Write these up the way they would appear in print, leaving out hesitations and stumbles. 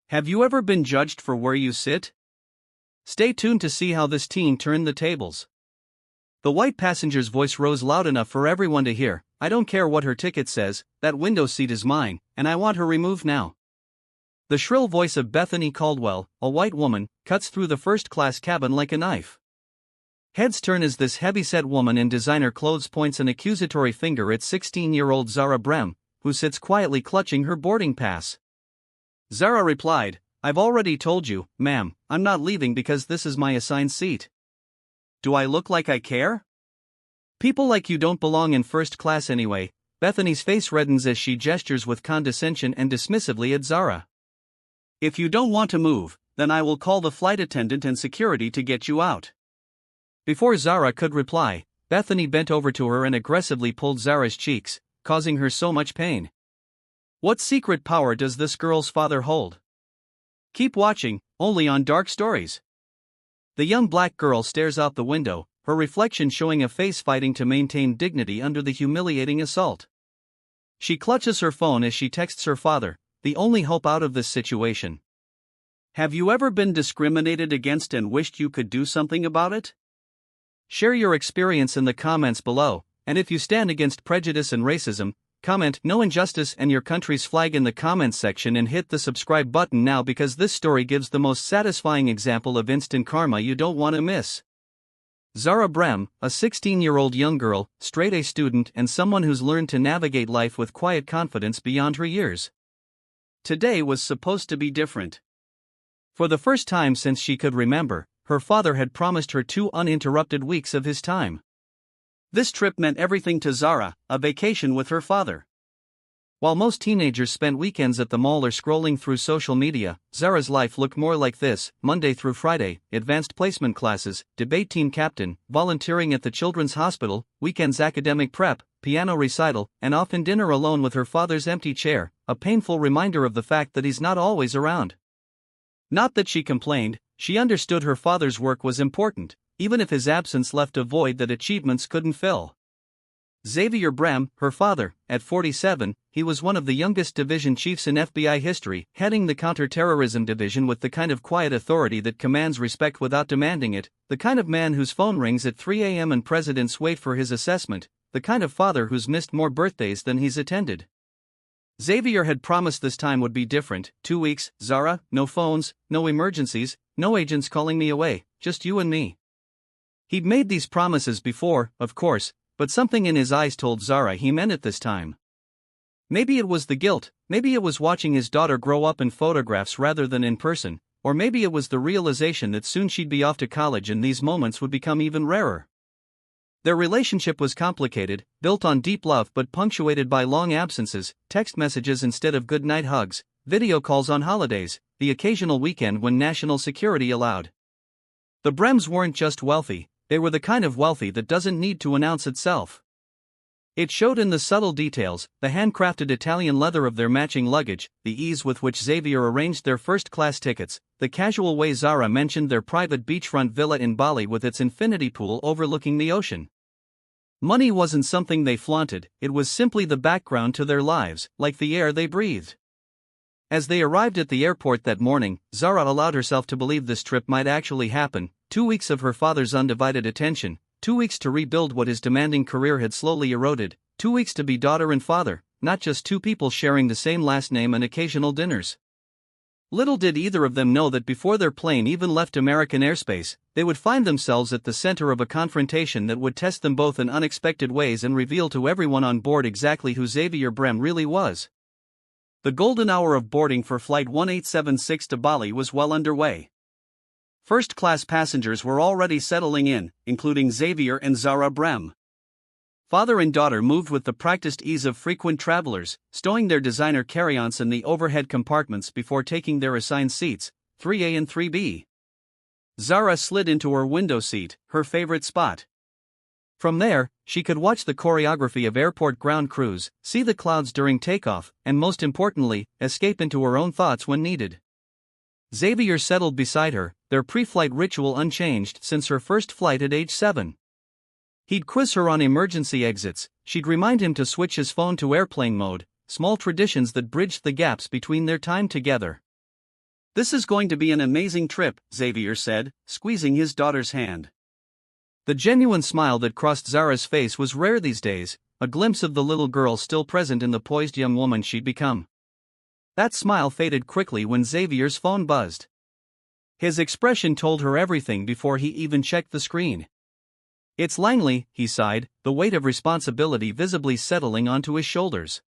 Have you ever been judged for where you sit? Stay tuned to see how this teen turned the tables. The white passenger's voice rose loud enough for everyone to hear. I don't care what her ticket says, that window seat is mine, and I want her removed now. The shrill voice of Bethany Caldwell, a white woman, cuts through the first-class cabin like a knife. Heads turn as this heavy-set woman in designer clothes points an accusatory finger at 16-year-old Zara Brem, who sits quietly clutching her boarding pass. Zara replied, I've already told you, ma'am, I'm not leaving because this is my assigned seat. Do I look like I care? People like you don't belong in first class anyway. Bethany's face reddens as she gestures with condescension and dismissively at Zara. If you don't want to move, then I will call the flight attendant and security to get you out. Before Zara could reply, Bethany bent over to her and aggressively pulled Zara's cheeks, causing her so much pain. What secret power does this girl's father hold? Keep watching, only on Dark Stories. The young black girl stares out the window, her reflection showing a face fighting to maintain dignity under the humiliating assault. She clutches her phone as she texts her father, the only hope out of this situation. Have you ever been discriminated against and wished you could do something about it? Share your experience in the comments below, and if you stand against prejudice and racism, comment "No injustice" and your country's flag in the comments section and hit the subscribe button now because this story gives the most satisfying example of instant karma you don't want to miss. Zara Brem, a 16-year-old young girl, straight-A student and someone who's learned to navigate life with quiet confidence beyond her years. Today was supposed to be different. For the first time since she could remember, her father had promised her 2 uninterrupted weeks of his time. This trip meant everything to Zara, a vacation with her father. While most teenagers spent weekends at the mall or scrolling through social media, Zara's life looked more like this: Monday through Friday, advanced placement classes, debate team captain, volunteering at the children's hospital, weekends academic prep, piano recital, and often dinner alone with her father's empty chair, a painful reminder of the fact that he's not always around. Not that she complained, she understood her father's work was important, even if his absence left a void that achievements couldn't fill. Xavier Brem, her father, at 47, he was one of the youngest division chiefs in FBI history, heading the counterterrorism division with the kind of quiet authority that commands respect without demanding it, the kind of man whose phone rings at 3 a.m. and presidents wait for his assessment, the kind of father who's missed more birthdays than he's attended. Xavier had promised this time would be different. 2 weeks, Zara, no phones, no emergencies, no agents calling me away, just you and me. He'd made these promises before, of course, but something in his eyes told Zara he meant it this time. Maybe it was the guilt, maybe it was watching his daughter grow up in photographs rather than in person, or maybe it was the realization that soon she'd be off to college and these moments would become even rarer. Their relationship was complicated, built on deep love but punctuated by long absences, text messages instead of goodnight hugs, video calls on holidays, the occasional weekend when national security allowed. The Brems weren't just wealthy, they were the kind of wealthy that doesn't need to announce itself. It showed in the subtle details, the handcrafted Italian leather of their matching luggage, the ease with which Xavier arranged their first-class tickets, the casual way Zara mentioned their private beachfront villa in Bali with its infinity pool overlooking the ocean. Money wasn't something they flaunted, it was simply the background to their lives, like the air they breathed. As they arrived at the airport that morning, Zara allowed herself to believe this trip might actually happen. 2 weeks of her father's undivided attention, 2 weeks to rebuild what his demanding career had slowly eroded, 2 weeks to be daughter and father, not just 2 people sharing the same last name and occasional dinners. Little did either of them know that before their plane even left American airspace, they would find themselves at the center of a confrontation that would test them both in unexpected ways and reveal to everyone on board exactly who Xavier Brem really was. The golden hour of boarding for Flight 1876 to Bali was well underway. First-class passengers were already settling in, including Xavier and Zara Brem. Father and daughter moved with the practiced ease of frequent travelers, stowing their designer carry-ons in the overhead compartments before taking their assigned seats, 3A and 3B. Zara slid into her window seat, her favorite spot. From there, she could watch the choreography of airport ground crews, see the clouds during takeoff, and most importantly, escape into her own thoughts when needed. Xavier settled beside her, their pre-flight ritual unchanged since her first flight at age 7. He'd quiz her on emergency exits, she'd remind him to switch his phone to airplane mode, small traditions that bridged the gaps between their time together. This is going to be an amazing trip, Xavier said, squeezing his daughter's hand. The genuine smile that crossed Zara's face was rare these days, a glimpse of the little girl still present in the poised young woman she'd become. That smile faded quickly when Xavier's phone buzzed. His expression told her everything before he even checked the screen. "It's Langley," he sighed, the weight of responsibility visibly settling onto his shoulders.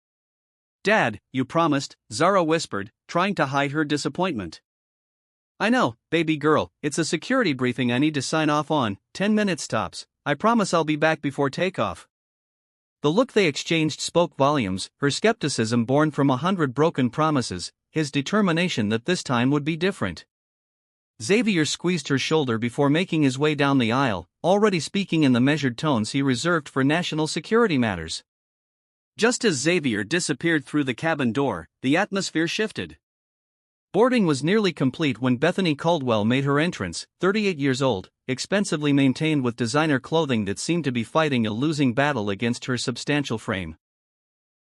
"Dad, you promised," Zara whispered, trying to hide her disappointment. "I know, baby girl, it's a security briefing I need to sign off on, 10 minutes tops. I promise I'll be back before takeoff." The look they exchanged spoke volumes, her skepticism born from 100 broken promises, his determination that this time would be different. Xavier squeezed her shoulder before making his way down the aisle, already speaking in the measured tones he reserved for national security matters. Just as Xavier disappeared through the cabin door, the atmosphere shifted. Boarding was nearly complete when Bethany Caldwell made her entrance, 38 years old, expensively maintained with designer clothing that seemed to be fighting a losing battle against her substantial frame.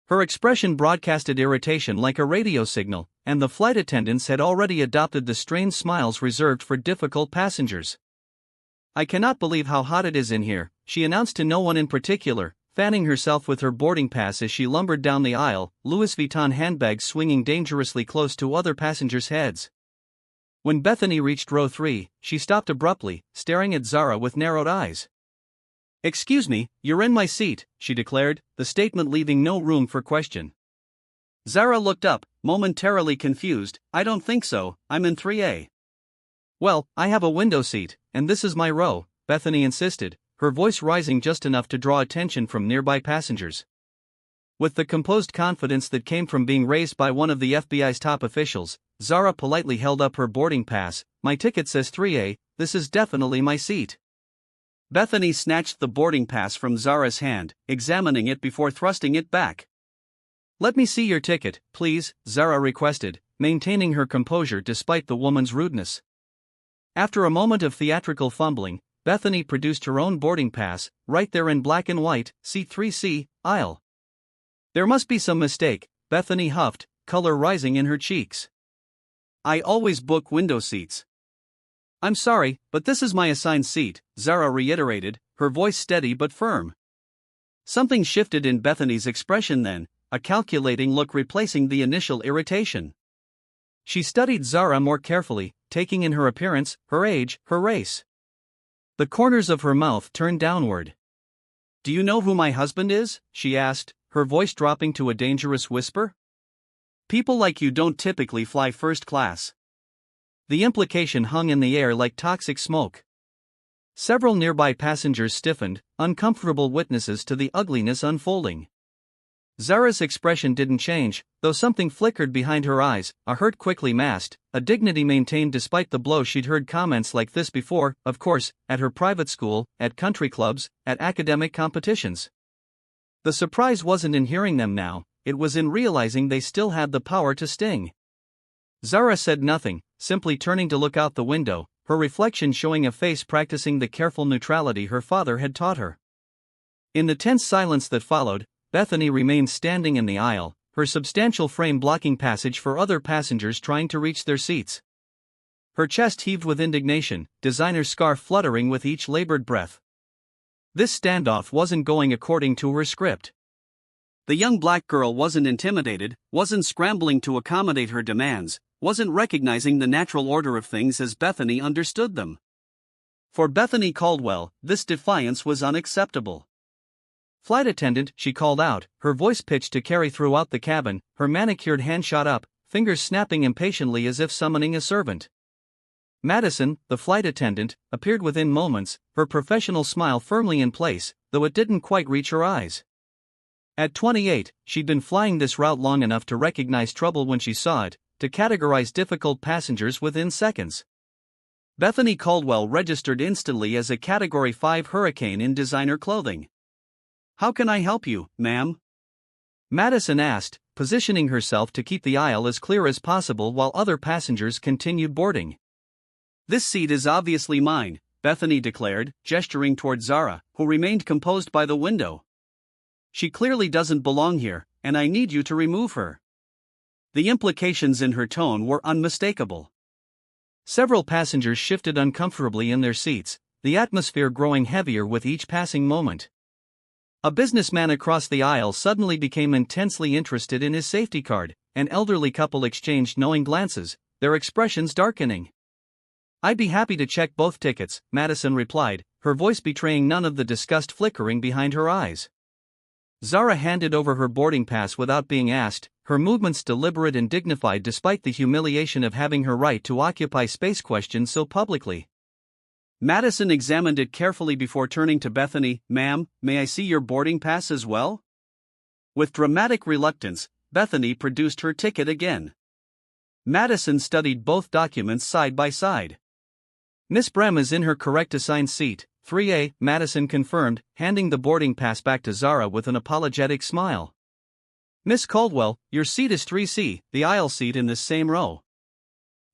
Her expression broadcasted irritation like a radio signal, and the flight attendants had already adopted the strained smiles reserved for difficult passengers. "I cannot believe how hot it is in here," she announced to no one in particular, fanning herself with her boarding pass as she lumbered down the aisle, Louis Vuitton handbags swinging dangerously close to other passengers' heads. When Bethany reached row 3, she stopped abruptly, staring at Zara with narrowed eyes. "Excuse me, you're in my seat," she declared, the statement leaving no room for question. Zara looked up, momentarily confused. "I don't think so, I'm in 3A. "Well, I have a window seat, and this is my row," Bethany insisted, her voice rising just enough to draw attention from nearby passengers. With the composed confidence that came from being raised by one of the FBI's top officials, Zara politely held up her boarding pass. "My ticket says 3A, this is definitely my seat." Bethany snatched the boarding pass from Zara's hand, examining it before thrusting it back. "Let me see your ticket, please," Zara requested, maintaining her composure despite the woman's rudeness. After a moment of theatrical fumbling, Bethany produced her own boarding pass, right there in black and white, seat 3C, aisle. "There must be some mistake," Bethany huffed, color rising in her cheeks. "I always book window seats." "I'm sorry, but this is my assigned seat," Zara reiterated, her voice steady but firm. Something shifted in Bethany's expression then, a calculating look replacing the initial irritation. She studied Zara more carefully, taking in her appearance, her age, her race. The corners of her mouth turned downward. "Do you know who my husband is?" she asked, her voice dropping to a dangerous whisper. "People like you don't typically fly first class." The implication hung in the air like toxic smoke. Several nearby passengers stiffened, uncomfortable witnesses to the ugliness unfolding. Zara's expression didn't change, though something flickered behind her eyes, a hurt quickly masked, a dignity maintained despite the blow. She'd heard comments like this before, of course, at her private school, at country clubs, at academic competitions. The surprise wasn't in hearing them now, it was in realizing they still had the power to sting. Zara said nothing, simply turning to look out the window, her reflection showing a face practicing the careful neutrality her father had taught her. In the tense silence that followed, Bethany remained standing in the aisle, her substantial frame blocking passage for other passengers trying to reach their seats. Her chest heaved with indignation, designer scarf fluttering with each labored breath. This standoff wasn't going according to her script. The young black girl wasn't intimidated, wasn't scrambling to accommodate her demands, wasn't recognizing the natural order of things as Bethany understood them. For Bethany Caldwell, this defiance was unacceptable. "Flight attendant," she called out, her voice pitched to carry throughout the cabin, her manicured hand shot up, fingers snapping impatiently as if summoning a servant. Madison, the flight attendant, appeared within moments, her professional smile firmly in place, though it didn't quite reach her eyes. At 28, she'd been flying this route long enough to recognize trouble when she saw it, to categorize difficult passengers within seconds. Bethany Caldwell registered instantly as a Category 5 hurricane in designer clothing. "How can I help you, ma'am?" Madison asked, positioning herself to keep the aisle as clear as possible while other passengers continued boarding. "This seat is obviously mine," Bethany declared, gesturing toward Zara, who remained composed by the window. "She clearly doesn't belong here, and I need you to remove her." The implications in her tone were unmistakable. Several passengers shifted uncomfortably in their seats, the atmosphere growing heavier with each passing moment. A businessman across the aisle suddenly became intensely interested in his safety card. An elderly couple exchanged knowing glances, their expressions darkening. "I'd be happy to check both tickets," Madison replied, her voice betraying none of the disgust flickering behind her eyes. Zara handed over her boarding pass without being asked, her movements deliberate and dignified despite the humiliation of having her right to occupy space questioned so publicly. Madison examined it carefully before turning to Bethany. "Ma'am, may I see your boarding pass as well?" With dramatic reluctance, Bethany produced her ticket again. Madison studied both documents side by side. "Miss Brem is in her correct assigned seat, 3A, Madison confirmed, handing the boarding pass back to Zara with an apologetic smile. "Miss Caldwell, your seat is 3C, the aisle seat in this same row."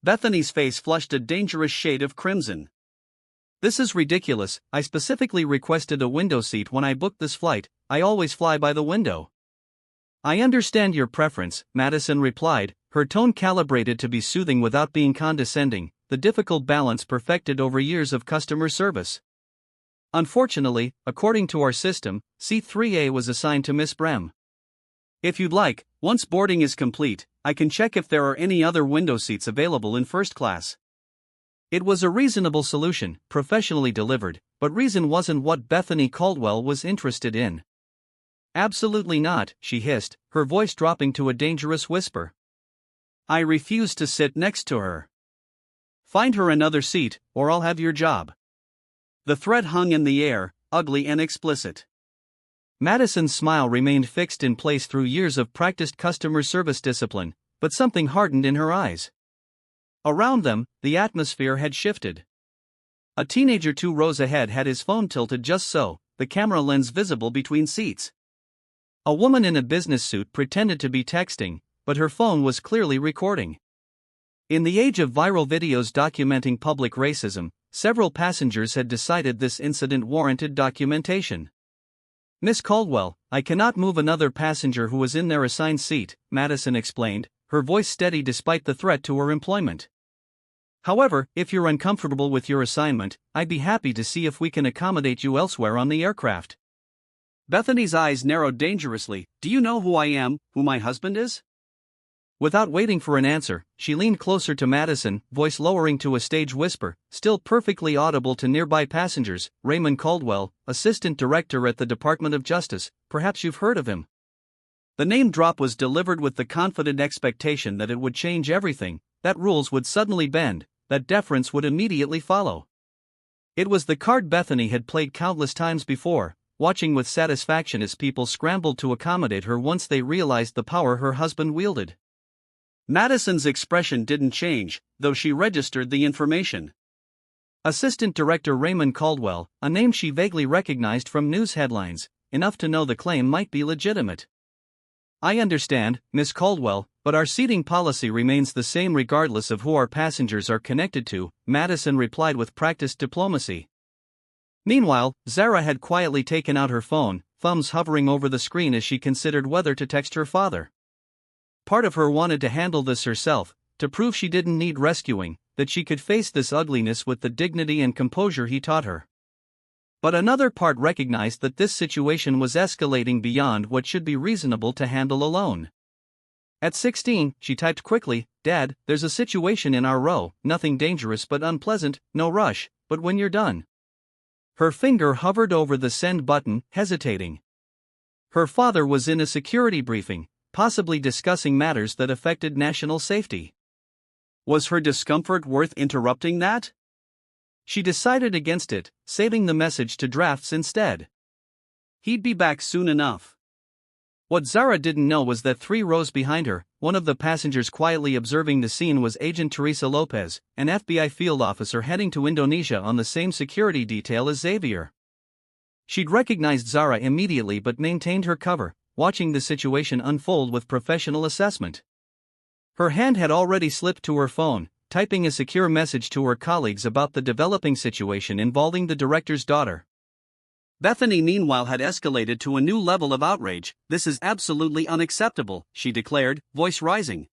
Bethany's face flushed a dangerous shade of crimson. "This is ridiculous. I specifically requested a window seat when I booked this flight. I always fly by the window." "I understand your preference," Madison replied, her tone calibrated to be soothing without being condescending, the difficult balance perfected over years of customer service. "Unfortunately, according to our system, seat 3A was assigned to Miss Brem. If you'd like, once boarding is complete, I can check if there are any other window seats available in first class." It was a reasonable solution, professionally delivered, but reason wasn't what Bethany Caldwell was interested in. "Absolutely not," she hissed, her voice dropping to a dangerous whisper. "I refuse to sit next to her. Find her another seat, or I'll have your job." The threat hung in the air, ugly and explicit. Madison's smile remained fixed in place through years of practiced customer service discipline, but something hardened in her eyes. Around them, the atmosphere had shifted. A teenager 2 rows ahead had his phone tilted just so, the camera lens visible between seats. A woman in a business suit pretended to be texting, but her phone was clearly recording. In the age of viral videos documenting public racism, several passengers had decided this incident warranted documentation. "Miss Caldwell, I cannot move another passenger who was in their assigned seat," Madison explained, her voice steady despite the threat to her employment. "However, if you're uncomfortable with your assignment, I'd be happy to see if we can accommodate you elsewhere on the aircraft." Bethany's eyes narrowed dangerously. "Do you know who I am, who my husband is?" Without waiting for an answer, she leaned closer to Madison, voice lowering to a stage whisper, still perfectly audible to nearby passengers. "Raymond Caldwell, Assistant Director at the Department of Justice, perhaps you've heard of him." The name drop was delivered with the confident expectation that it would change everything, that rules would suddenly bend, that deference would immediately follow. It was the card Bethany had played countless times before, watching with satisfaction as people scrambled to accommodate her once they realized the power her husband wielded. Madison's expression didn't change, though she registered the information. Assistant Director Raymond Caldwell, a name she vaguely recognized from news headlines, enough to know the claim might be legitimate. "I understand, Miss Caldwell, but our seating policy remains the same regardless of who our passengers are connected to," Madison replied with practiced diplomacy. Meanwhile, Zara had quietly taken out her phone, thumbs hovering over the screen as she considered whether to text her father. Part of her wanted to handle this herself, to prove she didn't need rescuing, that she could face this ugliness with the dignity and composure he taught her. But another part recognized that this situation was escalating beyond what should be reasonable to handle alone. At 16, she typed quickly, "Dad, there's a situation in our row, nothing dangerous but unpleasant, no rush, but when you're done." Her finger hovered over the send button, hesitating. Her father was in a security briefing, possibly discussing matters that affected national safety. Was her discomfort worth interrupting that? She decided against it, saving the message to drafts instead. He'd be back soon enough. What Zara didn't know was that 3 rows behind her, one of the passengers quietly observing the scene was Agent Teresa Lopez, an FBI field officer heading to Indonesia on the same security detail as Xavier. She'd recognized Zara immediately but maintained her cover, watching the situation unfold with professional assessment. Her hand had already slipped to her phone, typing a secure message to her colleagues about the developing situation involving the director's daughter. Bethany meanwhile had escalated to a new level of outrage. "This is absolutely unacceptable," she declared, voice rising.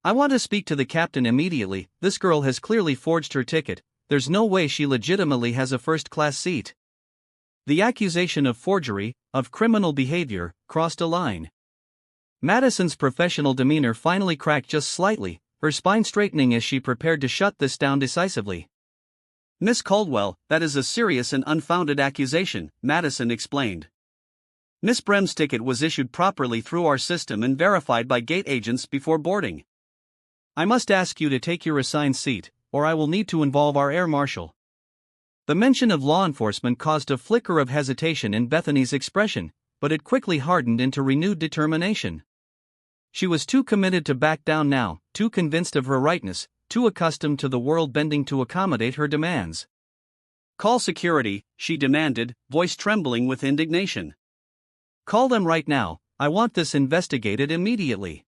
I want to speak to the captain immediately. This girl has clearly forged her ticket. There's no way she legitimately has a first-class seat. The accusation of forgery, of criminal behavior, crossed a line. Madison's professional demeanor finally cracked just slightly, her spine straightening as she prepared to shut this down decisively. Miss Caldwell, that is a serious and unfounded accusation, Madison explained. Miss Brem's ticket was issued properly through our system and verified by gate agents before boarding. I must ask you to take your assigned seat, or I will need to involve our air marshal. The mention of law enforcement caused a flicker of hesitation in Bethany's expression, but it quickly hardened into renewed determination. She was too committed to back down now, too convinced of her rightness, too accustomed to the world bending to accommodate her demands. Call security, she demanded, voice trembling with indignation. Call them right now, I want this investigated immediately.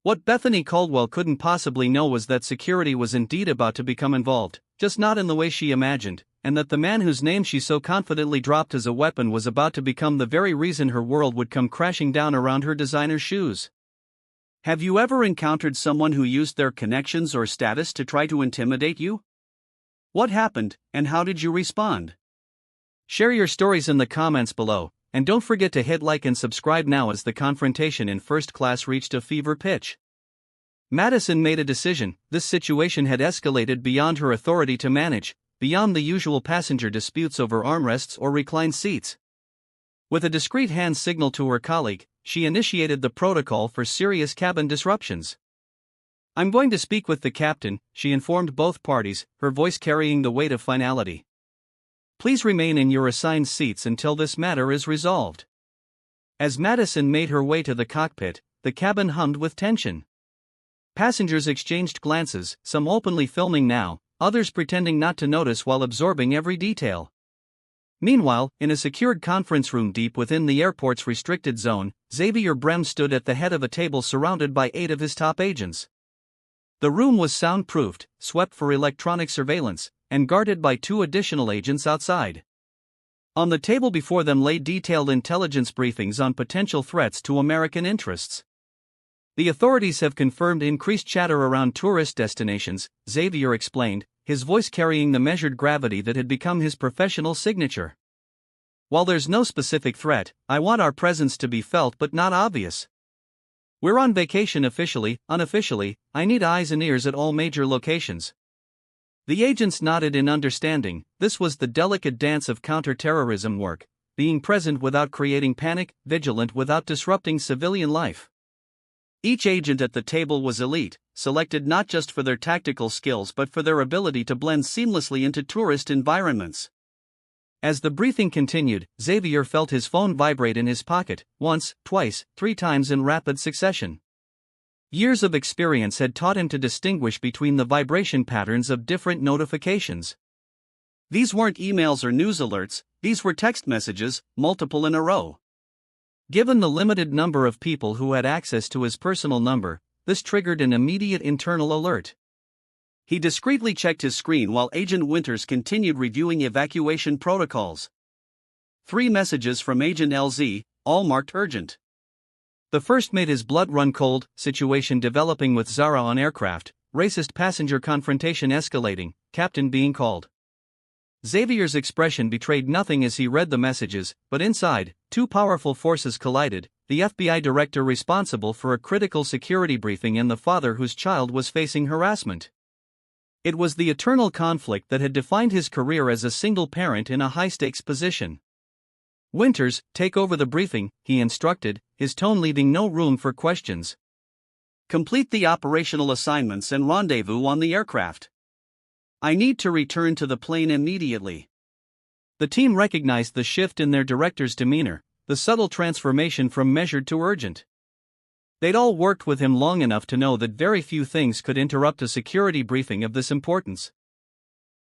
What Bethany Caldwell couldn't possibly know was that security was indeed about to become involved, just not in the way she imagined, and that the man whose name she so confidently dropped as a weapon was about to become the very reason her world would come crashing down around her designer shoes. Have you ever encountered someone who used their connections or status to try to intimidate you? What happened, and how did you respond? Share your stories in the comments below, and don't forget to hit like and subscribe now as the confrontation in first class reached a fever pitch. Madison made a decision. This situation had escalated beyond her authority to manage, beyond the usual passenger disputes over armrests or reclined seats. With a discreet hand signal to her colleague, she initiated the protocol for serious cabin disruptions. I'm going to speak with the captain, she informed both parties, her voice carrying the weight of finality. Please remain in your assigned seats until this matter is resolved. As Madison made her way to the cockpit, the cabin hummed with tension. Passengers exchanged glances, some openly filming now, others pretending not to notice while absorbing every detail. Meanwhile, in a secured conference room deep within the airport's restricted zone, Xavier Brem stood at the head of a table surrounded by 8 of his top agents. The room was soundproofed, swept for electronic surveillance, and guarded by 2 additional agents outside. On the table before them lay detailed intelligence briefings on potential threats to American interests. The authorities have confirmed increased chatter around tourist destinations, Xavier explained, his voice carrying the measured gravity that had become his professional signature. While there's no specific threat, I want our presence to be felt but not obvious. We're on vacation officially, unofficially, I need eyes and ears at all major locations. The agents nodded in understanding. This was the delicate dance of counter-terrorism work, being present without creating panic, vigilant without disrupting civilian life. Each agent at the table was elite, selected not just for their tactical skills but for their ability to blend seamlessly into tourist environments. As the briefing continued, Xavier felt his phone vibrate in his pocket, once, twice, 3 times in rapid succession. Years of experience had taught him to distinguish between the vibration patterns of different notifications. These weren't emails or news alerts, these were text messages, multiple in a row. Given the limited number of people who had access to his personal number, this triggered an immediate internal alert. He discreetly checked his screen while Agent Winters continued reviewing evacuation protocols. 3 messages from Agent LZ, all marked urgent. The first made his blood run cold, situation developing with Zara on aircraft, racist passenger confrontation escalating, captain being called. Xavier's expression betrayed nothing as he read the messages, but inside, 2 powerful forces collided, the FBI director responsible for a critical security briefing and the father whose child was facing harassment. It was the eternal conflict that had defined his career as a single parent in a high-stakes position. Winters, take over the briefing, he instructed, his tone leaving no room for questions. Complete the operational assignments and rendezvous on the aircraft. I need to return to the plane immediately. The team recognized the shift in their director's demeanor, the subtle transformation from measured to urgent. They'd all worked with him long enough to know that very few things could interrupt a security briefing of this importance.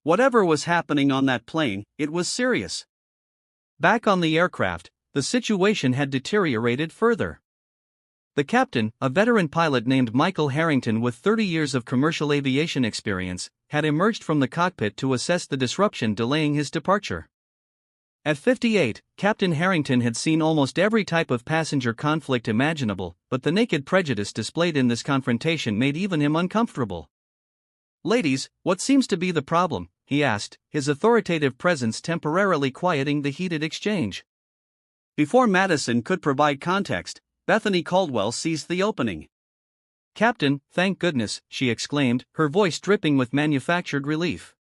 Whatever was happening on that plane, it was serious. Back on the aircraft, the situation had deteriorated further. The captain, a veteran pilot named Michael Harrington with 30 years of commercial aviation experience, had emerged from the cockpit to assess the disruption delaying his departure. At 58, Captain Harrington had seen almost every type of passenger conflict imaginable, but the naked prejudice displayed in this confrontation made even him uncomfortable. "Ladies, what seems to be the problem?" he asked, his authoritative presence temporarily quieting the heated exchange. Before Madison could provide context, Bethany Caldwell seized the opening. "Captain, thank goodness," she exclaimed, her voice dripping with manufactured relief.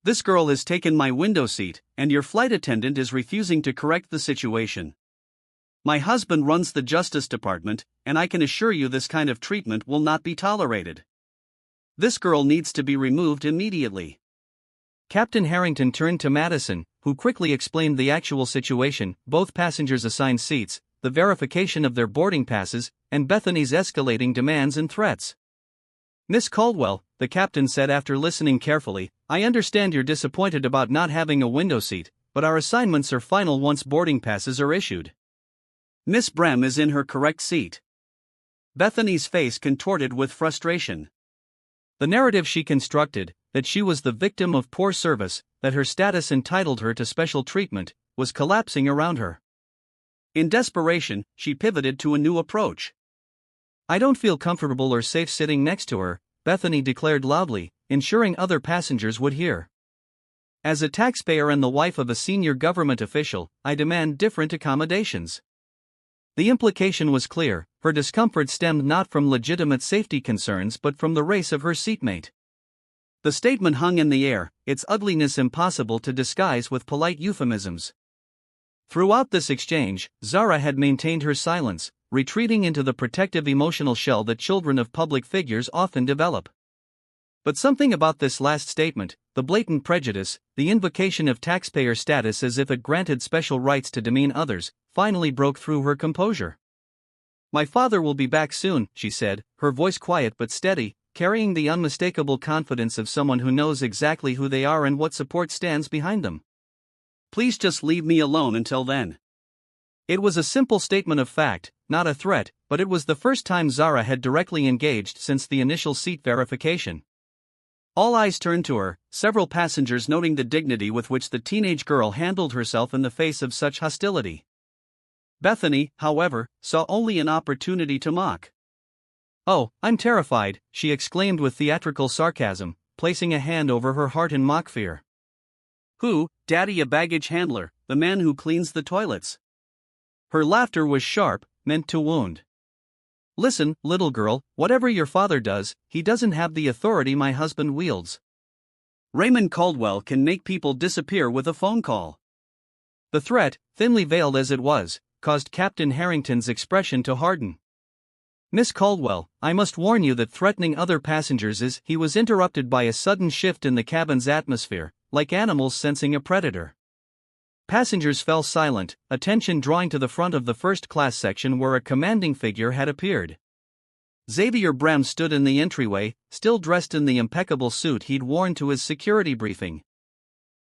"This girl has taken my window seat, and your flight attendant is refusing to correct the situation. My husband runs the Justice Department, and I can assure you this kind of treatment will not be tolerated. This girl needs to be removed immediately." Captain Harrington turned to Madison, who quickly explained the actual situation: both passengers assigned seats, the verification of their boarding passes, and Bethany's escalating demands and threats. "Miss Caldwell," the captain said after listening carefully, "I understand you're disappointed about not having a window seat, but our assignments are final once boarding passes are issued. Miss Brem is in her correct seat." Bethany's face contorted with frustration. The narrative she constructed, that she was the victim of poor service, that her status entitled her to special treatment, was collapsing around her. In desperation, she pivoted to a new approach. "I don't feel comfortable or safe sitting next to her," Bethany declared loudly, ensuring other passengers would hear. "As a taxpayer and the wife of a senior government official, I demand different accommodations." The implication was clear: her discomfort stemmed not from legitimate safety concerns but from the race of her seatmate. The statement hung in the air, its ugliness impossible to disguise with polite euphemisms. Throughout this exchange, Zara had maintained her silence, retreating into the protective emotional shell that children of public figures often develop. But something about this last statement, the blatant prejudice, the invocation of taxpayer status as if it granted special rights to demean others, finally broke through her composure. "My father will be back soon," she said, her voice quiet but steady, carrying the unmistakable confidence of someone who knows exactly who they are and what support stands behind them. "Please just leave me alone until then." It was a simple statement of fact, not a threat, but it was the first time Zara had directly engaged since the initial seat verification. All eyes turned to her, several passengers noting the dignity with which the teenage girl handled herself in the face of such hostility. Bethany, however, saw only an opportunity to mock. "Oh, I'm terrified," she exclaimed with theatrical sarcasm, placing a hand over her heart in mock fear. "Who, Daddy, a baggage handler, the man who cleans the toilets?" Her laughter was sharp, meant to wound. "Listen, little girl, whatever your father does, he doesn't have the authority my husband wields. Raymond Caldwell can make people disappear with a phone call." The threat, thinly veiled as it was, caused Captain Harrington's expression to harden. "Miss Caldwell, I must warn you that threatening other passengers is—" He was interrupted by a sudden shift in the cabin's atmosphere, like animals sensing a predator. Passengers fell silent, attention drawing to the front of the first-class section where a commanding figure had appeared. Xavier Brem stood in the entryway, still dressed in the impeccable suit he'd worn to his security briefing.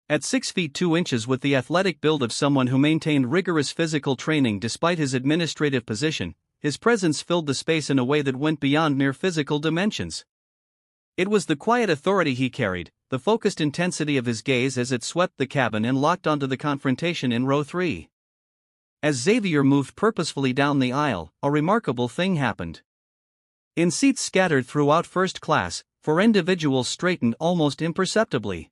At 6 feet 2 inches, with the athletic build of someone who maintained rigorous physical training despite his administrative position, his presence filled the space in a way that went beyond mere physical dimensions. It was the quiet authority he carried, the focused intensity of his gaze as it swept the cabin and locked onto the confrontation in row 3. As Xavier moved purposefully down the aisle, a remarkable thing happened. In seats scattered throughout first class, 4 individuals straightened almost imperceptibly.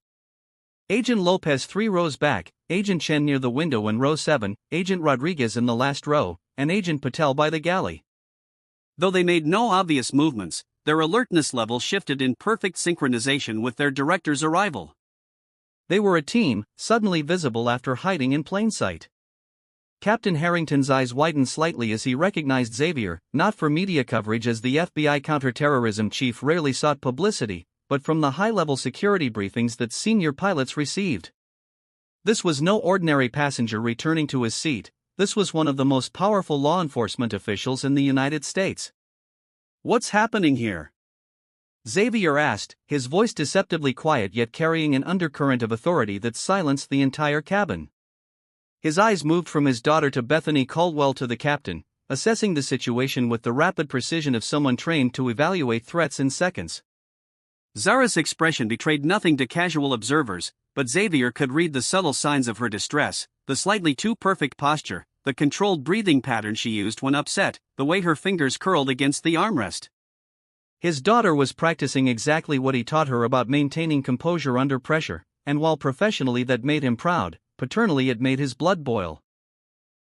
Agent Lopez 3 rows back, Agent Chen near the window in row 7, Agent Rodriguez in the last row, and Agent Patel by the galley. Though they made no obvious movements, their alertness level shifted in perfect synchronization with their director's arrival. They were a team, suddenly visible after hiding in plain sight. Captain Harrington's eyes widened slightly as he recognized Xavier, not for media coverage, as the FBI counterterrorism chief rarely sought publicity, but from the high-level security briefings that senior pilots received. This was no ordinary passenger returning to his seat. This was one of the most powerful law enforcement officials in the United States. "What's happening here?" Xavier asked, his voice deceptively quiet yet carrying an undercurrent of authority that silenced the entire cabin. His eyes moved from his daughter to Bethany Caldwell to the captain, assessing the situation with the rapid precision of someone trained to evaluate threats in seconds. Zara's expression betrayed nothing to casual observers, but Xavier could read the subtle signs of her distress, the slightly too perfect posture, the controlled breathing pattern she used when upset, the way her fingers curled against the armrest. His daughter was practicing exactly what he taught her about maintaining composure under pressure, and while professionally that made him proud, paternally it made his blood boil.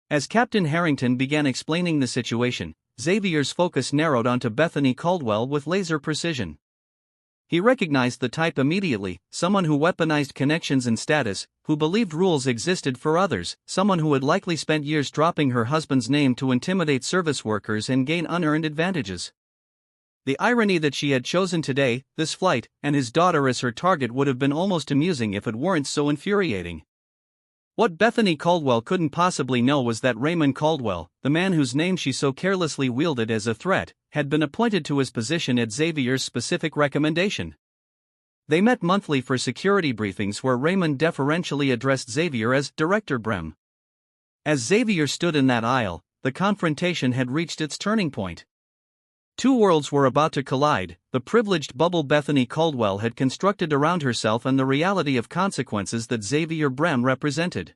As Captain Harrington began explaining the situation, Xavier's focus narrowed onto Bethany Caldwell with laser precision. He recognized the type immediately, someone who weaponized connections and status, who believed rules existed for others, someone who had likely spent years dropping her husband's name to intimidate service workers and gain unearned advantages. The irony that she had chosen today, this flight, and his daughter as her target would have been almost amusing if it weren't so infuriating. What Bethany Caldwell couldn't possibly know was that Raymond Caldwell, the man whose name she so carelessly wielded as a threat, had been appointed to his position at Xavier's specific recommendation. They met monthly for security briefings where Raymond deferentially addressed Xavier as Director Brem. As Xavier stood in that aisle, the confrontation had reached its turning point. Two worlds were about to collide, the privileged bubble Bethany Caldwell had constructed around herself and the reality of consequences that Xavier Brem represented.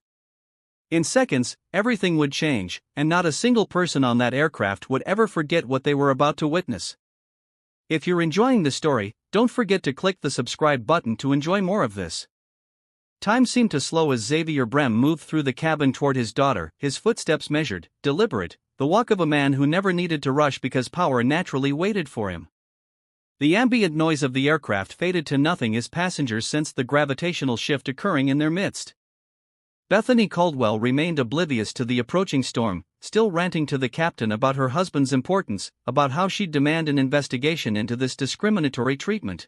In seconds, everything would change, and not a single person on that aircraft would ever forget what they were about to witness. If you're enjoying the story, don't forget to click the subscribe button to enjoy more of this. Time seemed to slow as Xavier Brem moved through the cabin toward his daughter, his footsteps measured, deliberate, the walk of a man who never needed to rush because power naturally waited for him. The ambient noise of the aircraft faded to nothing as passengers sensed the gravitational shift occurring in their midst. Bethany Caldwell remained oblivious to the approaching storm, still ranting to the captain about her husband's importance, about how she'd demand an investigation into this discriminatory treatment.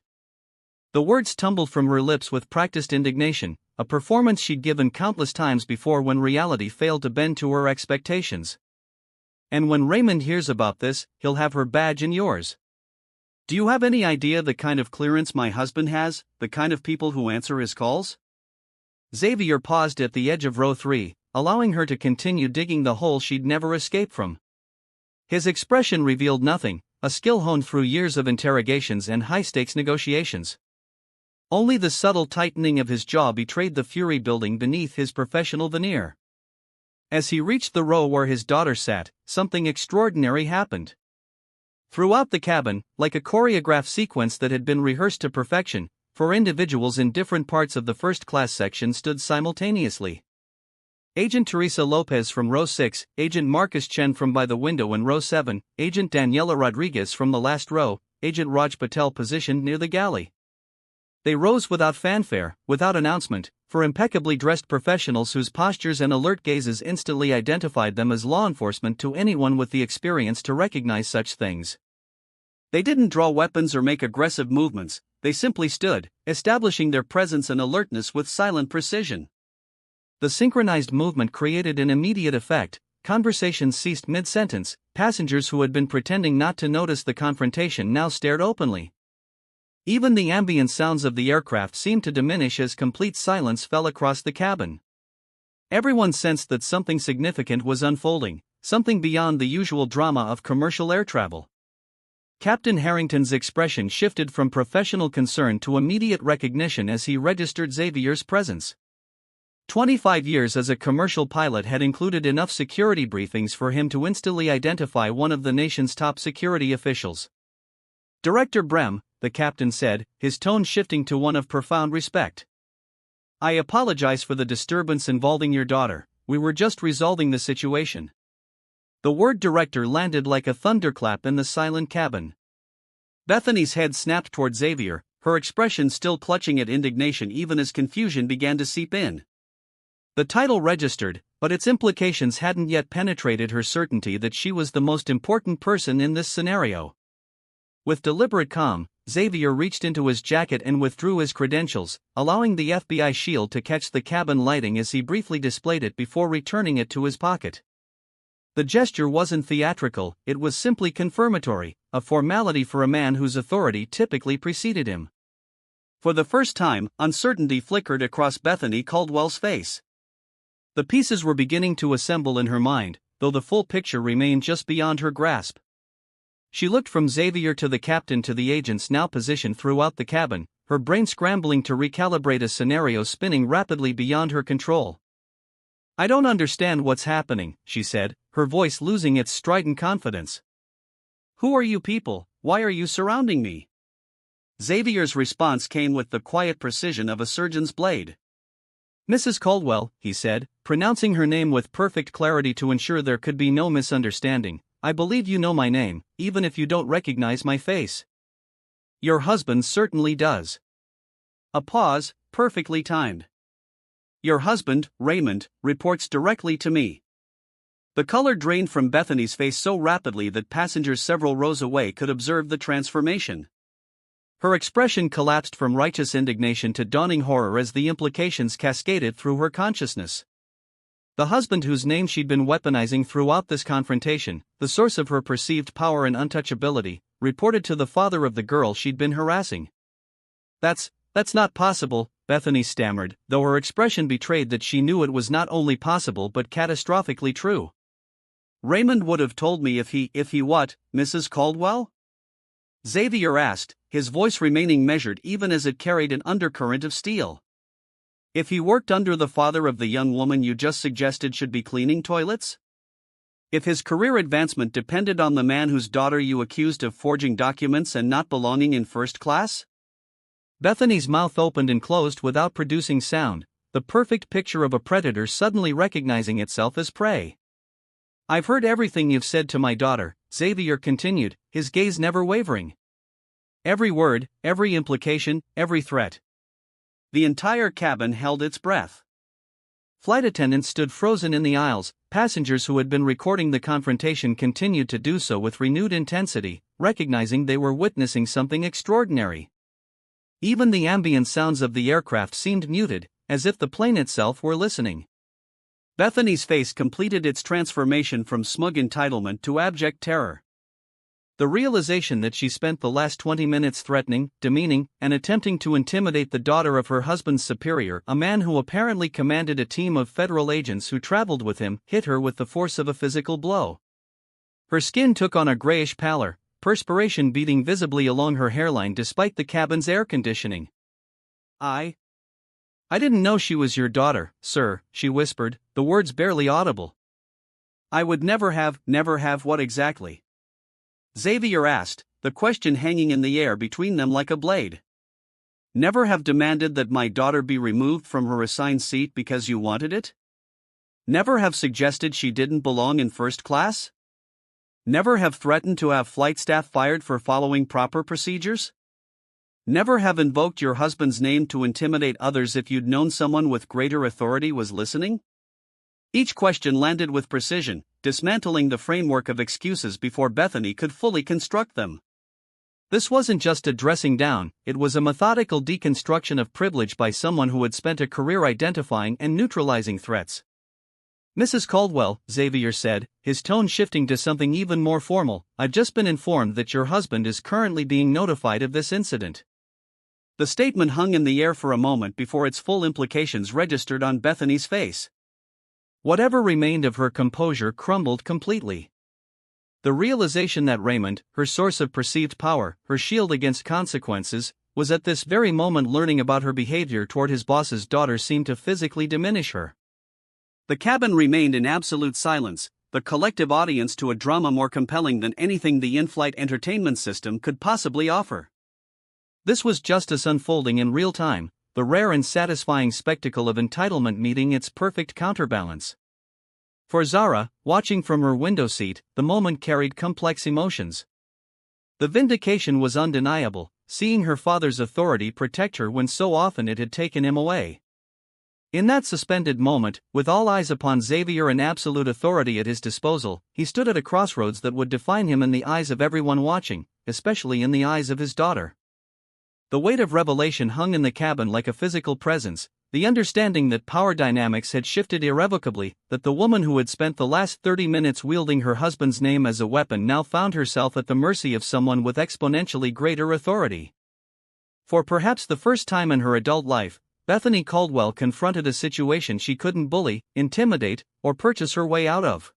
The words tumbled from her lips with practiced indignation, a performance she'd given countless times before when reality failed to bend to her expectations. And when Raymond hears about this, he'll have her badge and yours. Do you have any idea the kind of clearance my husband has, the kind of people who answer his calls? Xavier paused at the edge of row 3, allowing her to continue digging the hole she'd never escape from. His expression revealed nothing, a skill honed through years of interrogations and high-stakes negotiations. Only the subtle tightening of his jaw betrayed the fury building beneath his professional veneer. As he reached the row where his daughter sat, something extraordinary happened. Throughout the cabin, like a choreographed sequence that had been rehearsed to perfection, 4 individuals in different parts of the first-class section stood simultaneously. Agent Teresa Lopez from row 6, Agent Marcus Chen from by the window in row 7, Agent Daniela Rodriguez from the last row, Agent Raj Patel positioned near the galley. They rose without fanfare, without announcement, for impeccably dressed professionals whose postures and alert gazes instantly identified them as law enforcement to anyone with the experience to recognize such things. They didn't draw weapons or make aggressive movements, they simply stood, establishing their presence and alertness with silent precision. The synchronized movement created an immediate effect. Conversations ceased mid-sentence, passengers who had been pretending not to notice the confrontation now stared openly. Even the ambient sounds of the aircraft seemed to diminish as complete silence fell across the cabin. Everyone sensed that something significant was unfolding, something beyond the usual drama of commercial air travel. Captain Harrington's expression shifted from professional concern to immediate recognition as he registered Xavier's presence. 25 years as a commercial pilot had included enough security briefings for him to instantly identify one of the nation's top security officials. Director Brem, the captain said, his tone shifting to one of profound respect. I apologize for the disturbance involving your daughter, we were just resolving the situation. The word director landed like a thunderclap in the silent cabin. Bethany's head snapped toward Xavier, her expression still clutching at indignation even as confusion began to seep in. The title registered, but its implications hadn't yet penetrated her certainty that she was the most important person in this scenario. With deliberate calm, Xavier reached into his jacket and withdrew his credentials, allowing the FBI shield to catch the cabin lighting as he briefly displayed it before returning it to his pocket. The gesture wasn't theatrical, it was simply confirmatory, a formality for a man whose authority typically preceded him. For the first time, uncertainty flickered across Bethany Caldwell's face. The pieces were beginning to assemble in her mind, though the full picture remained just beyond her grasp. She looked from Xavier to the captain to the agents now positioned throughout the cabin, her brain scrambling to recalibrate a scenario spinning rapidly beyond her control. "I don't understand what's happening," she said, her voice losing its strident confidence. "Who are you people? Why are you surrounding me?" Xavier's response came with the quiet precision of a surgeon's blade. "Mrs. Caldwell," he said, pronouncing her name with perfect clarity to ensure there could be no misunderstanding, "I believe you know my name, even if you don't recognize my face." "Your husband certainly does." A pause, perfectly timed. "Your husband, Raymond, reports directly to me." The color drained from Bethany's face so rapidly that passengers several rows away could observe the transformation. Her expression collapsed from righteous indignation to dawning horror as the implications cascaded through her consciousness. The husband whose name she'd been weaponizing throughout this confrontation, the source of her perceived power and untouchability, reported to the father of the girl she'd been harassing. That's not possible," Bethany stammered, though her expression betrayed that she knew it was not only possible but catastrophically true. "Raymond would have told me if he what, Mrs. Caldwell?" Xavier asked, his voice remaining measured even as it carried an undercurrent of steel. "If he worked under the father of the young woman you just suggested should be cleaning toilets? If his career advancement depended on the man whose daughter you accused of forging documents and not belonging in first class?" Bethany's mouth opened and closed without producing sound, the perfect picture of a predator suddenly recognizing itself as prey. "I've heard everything you've said to my daughter," Xavier continued, his gaze never wavering. "Every word, every implication, every threat." The entire cabin held its breath. Flight attendants stood frozen in the aisles, passengers who had been recording the confrontation continued to do so with renewed intensity, recognizing they were witnessing something extraordinary. Even the ambient sounds of the aircraft seemed muted, as if the plane itself were listening. Bethany's face completed its transformation from smug entitlement to abject terror. The realization that she spent the last 20 minutes threatening, demeaning, and attempting to intimidate the daughter of her husband's superior, a man who apparently commanded a team of federal agents who traveled with him, hit her with the force of a physical blow. Her skin took on a grayish pallor, perspiration beading visibly along her hairline despite the cabin's air conditioning. I didn't know she was your daughter, sir," she whispered, the words barely audible. "I would never have what exactly?" Xavier asked, the question hanging in the air between them like a blade. "Never have demanded that my daughter be removed from her assigned seat because you wanted it? Never have suggested she didn't belong in first class? Never have threatened to have flight staff fired for following proper procedures? Never have invoked your husband's name to intimidate others if you'd known someone with greater authority was listening?" Each question landed with precision, dismantling the framework of excuses before Bethany could fully construct them. This wasn't just a dressing down, it was a methodical deconstruction of privilege by someone who had spent a career identifying and neutralizing threats. "Mrs. Caldwell," Xavier said, his tone shifting to something even more formal, "I've just been informed that your husband is currently being notified of this incident." The statement hung in the air for a moment before its full implications registered on Bethany's face. Whatever remained of her composure crumbled completely. The realization that Raymond, her source of perceived power, her shield against consequences, was at this very moment learning about her behavior toward his boss's daughter seemed to physically diminish her. The cabin remained in absolute silence, the collective audience to a drama more compelling than anything the in-flight entertainment system could possibly offer. This was justice unfolding in real time, the rare and satisfying spectacle of entitlement meeting its perfect counterbalance. For Zara, watching from her window seat, the moment carried complex emotions. The vindication was undeniable, seeing her father's authority protect her when so often it had taken him away. In that suspended moment, with all eyes upon Xavier and absolute authority at his disposal, he stood at a crossroads that would define him in the eyes of everyone watching, especially in the eyes of his daughter. The weight of revelation hung in the cabin like a physical presence, the understanding that power dynamics had shifted irrevocably, that the woman who had spent the last 30 minutes wielding her husband's name as a weapon now found herself at the mercy of someone with exponentially greater authority. For perhaps the first time in her adult life, Bethany Caldwell confronted a situation she couldn't bully, intimidate, or purchase her way out of.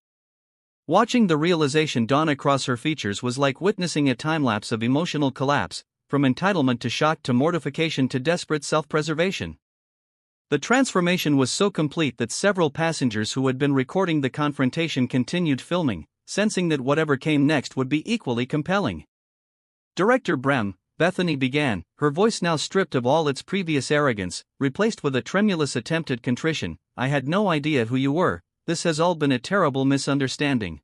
Watching the realization dawn across her features was like witnessing a time-lapse of emotional collapse, from entitlement to shock to mortification to desperate self-preservation. The transformation was so complete that several passengers who had been recording the confrontation continued filming, sensing that whatever came next would be equally compelling. "Director Brem," Bethany began, her voice now stripped of all its previous arrogance, replaced with a tremulous attempt at contrition, "I had no idea who you were. This has all been a terrible misunderstanding.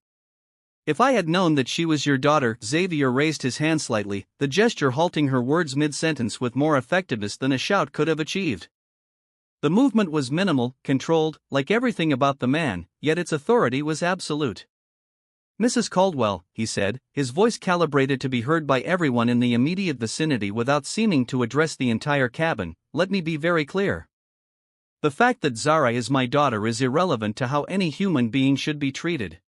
If I had known that she was your daughter," Xavier raised his hand slightly, the gesture halting her words mid-sentence with more effectiveness than a shout could have achieved. The movement was minimal, controlled, like everything about the man, yet its authority was absolute. "Mrs. Caldwell," he said, his voice calibrated to be heard by everyone in the immediate vicinity without seeming to address the entire cabin, "let me be very clear. The fact that Zara is my daughter is irrelevant to how any human being should be treated.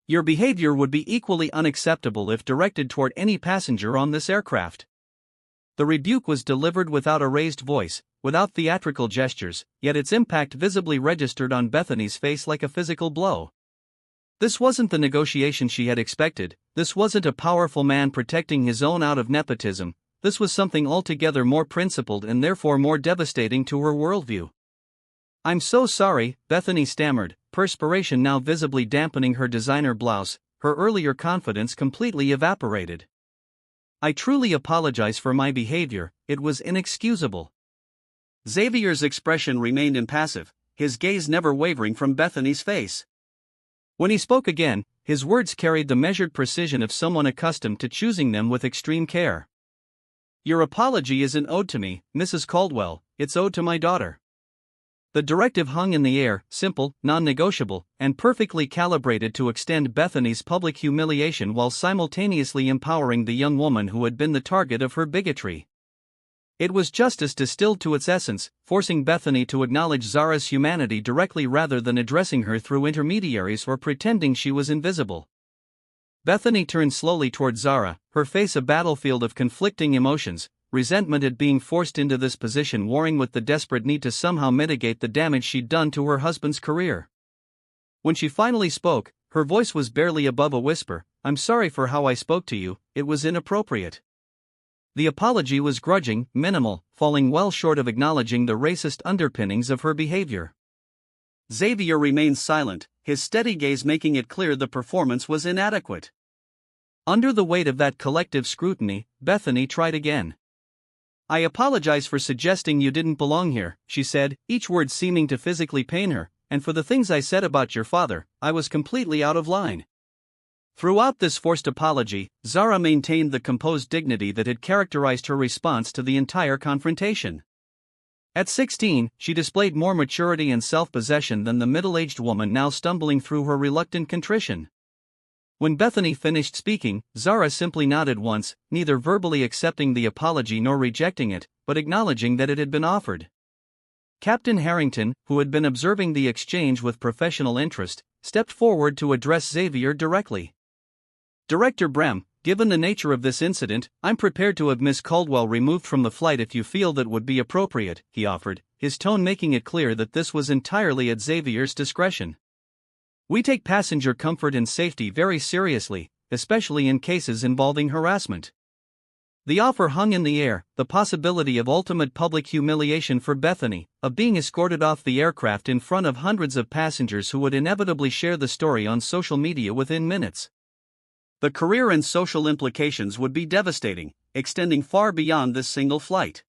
Your behavior would be equally unacceptable if directed toward any passenger on this aircraft." The rebuke was delivered without a raised voice, without theatrical gestures, yet its impact visibly registered on Bethany's face like a physical blow. This wasn't the negotiation she had expected, this wasn't a powerful man protecting his own out of nepotism, this was something altogether more principled and therefore more devastating to her worldview. "I'm so sorry," Bethany stammered, perspiration now visibly dampening her designer blouse, her earlier confidence completely evaporated. "I truly apologize for my behavior, it was inexcusable." Xavier's expression remained impassive, his gaze never wavering from Bethany's face. When he spoke again, his words carried the measured precision of someone accustomed to choosing them with extreme care. "Your apology isn't owed to me, Mrs. Caldwell, it's owed to my daughter." The directive hung in the air, simple, non-negotiable, and perfectly calibrated to extend Bethany's public humiliation while simultaneously empowering the young woman who had been the target of her bigotry. It was justice distilled to its essence, forcing Bethany to acknowledge Zara's humanity directly rather than addressing her through intermediaries or pretending she was invisible. Bethany turned slowly toward Zara, her face a battlefield of conflicting emotions, resentment at being forced into this position warring with the desperate need to somehow mitigate the damage she'd done to her husband's career. When she finally spoke, her voice was barely above a whisper, "I'm sorry for how I spoke to you, it was inappropriate." The apology was grudging, minimal, falling well short of acknowledging the racist underpinnings of her behavior. Xavier remained silent, his steady gaze making it clear the performance was inadequate. Under the weight of that collective scrutiny, Bethany tried again. "I apologize for suggesting you didn't belong here," she said, each word seeming to physically pain her, "and for the things I said about your father, I was completely out of line." Throughout this forced apology, Zara maintained the composed dignity that had characterized her response to the entire confrontation. At 16, she displayed more maturity and self-possession than the middle-aged woman now stumbling through her reluctant contrition. When Bethany finished speaking, Zara simply nodded once, neither verbally accepting the apology nor rejecting it, but acknowledging that it had been offered. Captain Harrington, who had been observing the exchange with professional interest, stepped forward to address Xavier directly. "Director Brem, given the nature of this incident, I'm prepared to have Miss Caldwell removed from the flight if you feel that would be appropriate," he offered, his tone making it clear that this was entirely at Xavier's discretion. "We take passenger comfort and safety very seriously, especially in cases involving harassment." The offer hung in the air, the possibility of ultimate public humiliation for Bethany, of being escorted off the aircraft in front of hundreds of passengers who would inevitably share the story on social media within minutes. The career and social implications would be devastating, extending far beyond this single flight.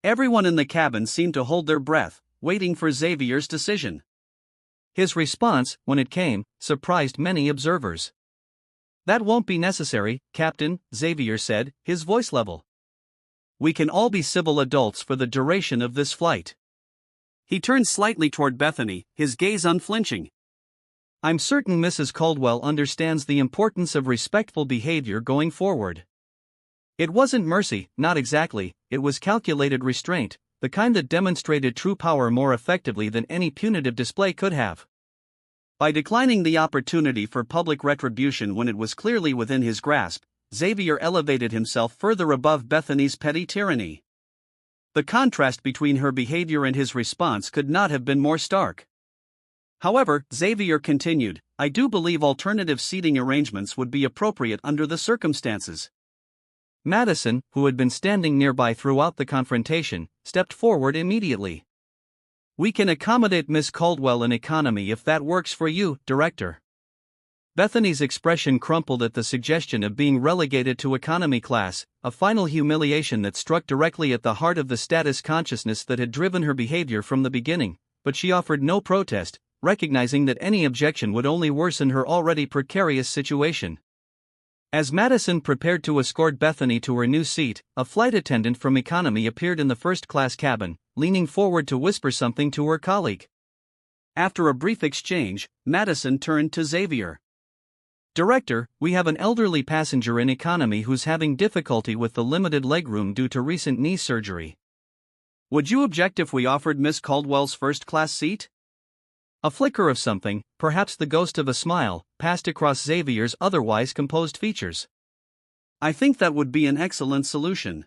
Everyone in the cabin seemed to hold their breath, waiting for Xavier's decision. His response, when it came, surprised many observers. "That won't be necessary, Captain," Xavier said, his voice level. "We can all be civil adults for the duration of this flight." He turned slightly toward Bethany, his gaze unflinching. "I'm certain Mrs. Caldwell understands the importance of respectful behavior going forward. It wasn't mercy, not exactly, it was calculated restraint, the kind that demonstrated true power more effectively than any punitive display could have." By declining the opportunity for public retribution when it was clearly within his grasp, Xavier elevated himself further above Bethany's petty tyranny. The contrast between her behavior and his response could not have been more stark. However, Xavier continued, "I do believe alternative seating arrangements would be appropriate under the circumstances." Madison, who had been standing nearby throughout the confrontation, stepped forward immediately. "We can accommodate Miss Caldwell in economy if that works for you, Director." Bethany's expression crumpled at the suggestion of being relegated to economy class, a final humiliation that struck directly at the heart of the status consciousness that had driven her behavior from the beginning, but she offered no protest, recognizing that any objection would only worsen her already precarious situation. As Madison prepared to escort Bethany to her new seat, a flight attendant from economy appeared in the first-class cabin, leaning forward to whisper something to her colleague. After a brief exchange, Madison turned to Xavier. "Director, we have an elderly passenger in economy who's having difficulty with the limited legroom due to recent knee surgery. Would you object if we offered Miss Caldwell's first-class seat?" A flicker of something, perhaps the ghost of a smile, passed across Xavier's otherwise composed features. "I think that would be an excellent solution."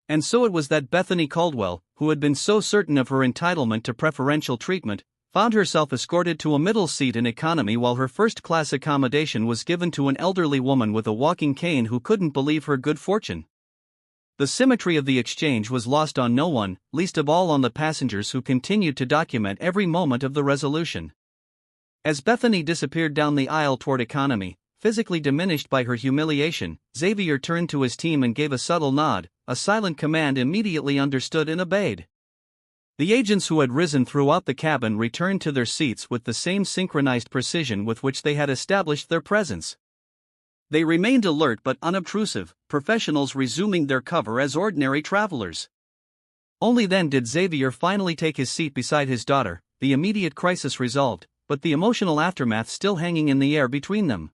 And so it was that Bethany Caldwell, who had been so certain of her entitlement to preferential treatment, found herself escorted to a middle seat in economy while her first-class accommodation was given to an elderly woman with a walking cane who couldn't believe her good fortune. The symmetry of the exchange was lost on no one, least of all on the passengers who continued to document every moment of the resolution. As Bethany disappeared down the aisle toward economy, physically diminished by her humiliation, Xavier turned to his team and gave a subtle nod, a silent command immediately understood and obeyed. The agents who had risen throughout the cabin returned to their seats with the same synchronized precision with which they had established their presence. They remained alert but unobtrusive, professionals resuming their cover as ordinary travelers. Only then did Xavier finally take his seat beside his daughter, the immediate crisis resolved, but the emotional aftermath still hanging in the air between them.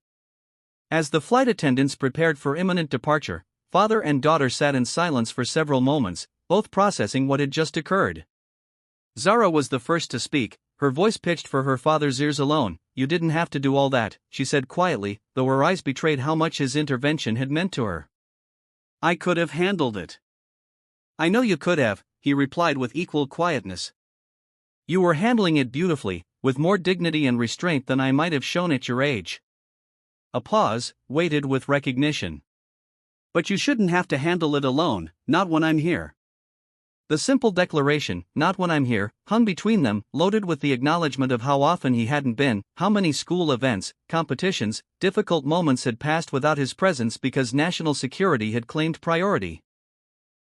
As the flight attendants prepared for imminent departure, father and daughter sat in silence for several moments, both processing what had just occurred. Zara was the first to speak, her voice pitched for her father's ears alone. "You didn't have to do all that," she said quietly, though her eyes betrayed how much his intervention had meant to her. "I could have handled it." "I know you could have," he replied with equal quietness. "You were handling it beautifully, with more dignity and restraint than I might have shown at your age." A pause, weighted with recognition. "But you shouldn't have to handle it alone, not when I'm here." The simple declaration, "not when I'm here," hung between them, loaded with the acknowledgement of how often he hadn't been, how many school events, competitions, difficult moments had passed without his presence because national security had claimed priority.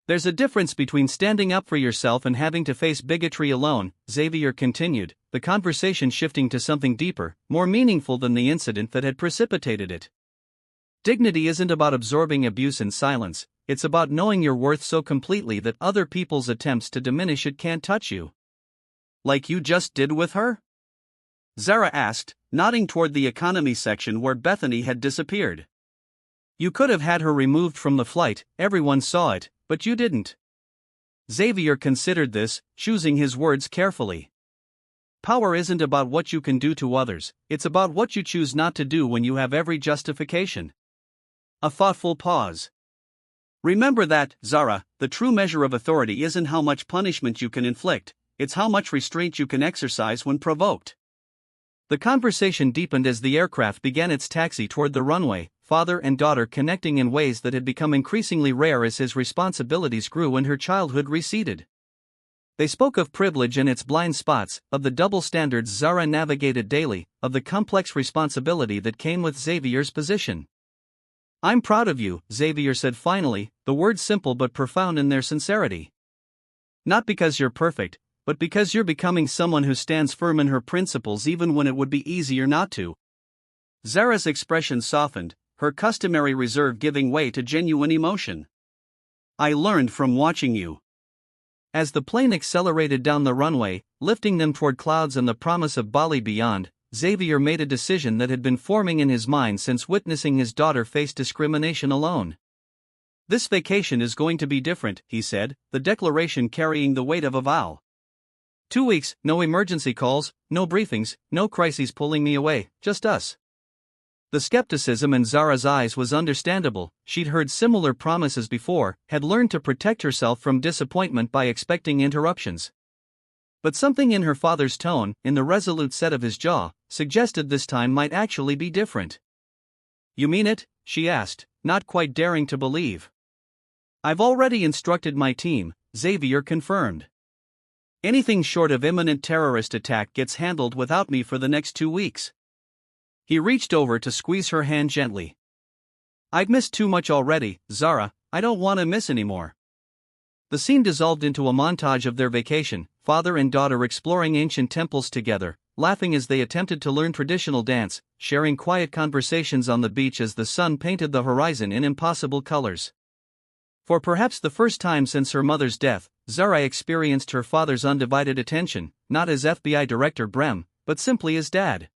"There's a difference between standing up for yourself and having to face bigotry alone," Xavier continued, the conversation shifting to something deeper, more meaningful than the incident that had precipitated it. "Dignity isn't about absorbing abuse in silence. It's about knowing your worth so completely that other people's attempts to diminish it can't touch you." "Like you just did with her?" Zara asked, nodding toward the economy section where Bethany had disappeared. "You could have had her removed from the flight, everyone saw it, but you didn't." Xavier considered this, choosing his words carefully. "Power isn't about what you can do to others, it's about what you choose not to do when you have every justification." A thoughtful pause. "Remember that, Zara, the true measure of authority isn't how much punishment you can inflict, it's how much restraint you can exercise when provoked." The conversation deepened as the aircraft began its taxi toward the runway, father and daughter connecting in ways that had become increasingly rare as his responsibilities grew and her childhood receded. They spoke of privilege and its blind spots, of the double standards Zara navigated daily, of the complex responsibility that came with Xavier's position. "I'm proud of you," Xavier said finally, the words simple but profound in their sincerity. "Not because you're perfect, but because you're becoming someone who stands firm in her principles even when it would be easier not to." Zara's expression softened, her customary reserve giving way to genuine emotion. "I learned from watching you." As the plane accelerated down the runway, lifting them toward clouds and the promise of Bali beyond, Xavier made a decision that had been forming in his mind since witnessing his daughter face discrimination alone. "This vacation is going to be different," he said, the declaration carrying the weight of a vow. 2 weeks, no emergency calls, no briefings, no crises pulling me away, just us." The skepticism in Zara's eyes was understandable. She'd heard similar promises before, had learned to protect herself from disappointment by expecting interruptions. But something in her father's tone, in the resolute set of his jaw, suggested this time might actually be different. "You mean it?" she asked, not quite daring to believe. I've already instructed my team, Xavier confirmed. Anything short of imminent terrorist attack gets handled without me for the next 2 weeks. He reached over to squeeze her hand gently. I've missed too much already, Zara, I don't want to miss anymore. The scene dissolved into a montage of their vacation, father and daughter exploring ancient temples together, laughing as they attempted to learn traditional dance, sharing quiet conversations on the beach as the sun painted the horizon in impossible colors. For perhaps the first time since her mother's death, Zara experienced her father's undivided attention, not as FBI Director Brem, but simply as dad.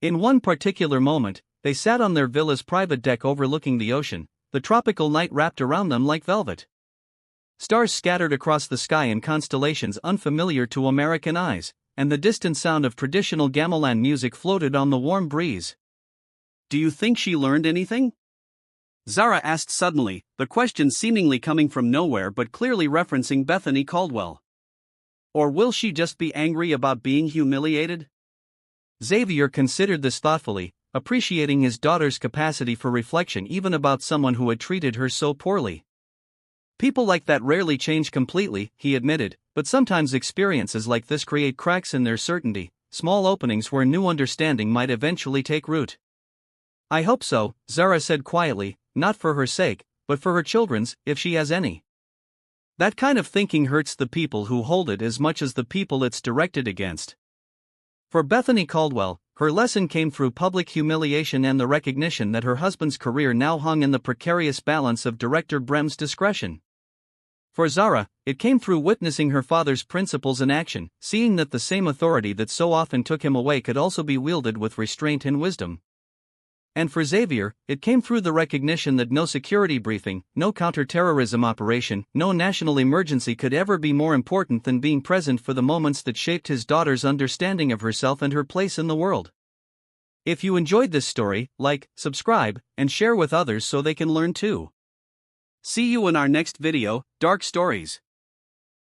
In one particular moment, they sat on their villa's private deck overlooking the ocean, the tropical night wrapped around them like velvet. Stars scattered across the sky in constellations unfamiliar to American eyes, and the distant sound of traditional gamelan music floated on the warm breeze. Do you think she learned anything? Zara asked suddenly, the question seemingly coming from nowhere but clearly referencing Bethany Caldwell. Or will she just be angry about being humiliated? Xavier considered this thoughtfully, appreciating his daughter's capacity for reflection even about someone who had treated her so poorly. People like that rarely change completely, he admitted, but sometimes experiences like this create cracks in their certainty, small openings where new understanding might eventually take root. I hope so, Zara said quietly, not for her sake, but for her children's, if she has any. That kind of thinking hurts the people who hold it as much as the people it's directed against. For Bethany Caldwell, her lesson came through public humiliation and the recognition that her husband's career now hung in the precarious balance of Director Brem's discretion. For Zara, it came through witnessing her father's principles in action, seeing that the same authority that so often took him away could also be wielded with restraint and wisdom. And for Xavier, it came through the recognition that no security briefing, no counterterrorism operation, no national emergency could ever be more important than being present for the moments that shaped his daughter's understanding of herself and her place in the world. If you enjoyed this story, like, subscribe, and share with others so they can learn too. See you in our next video, Dark Stories.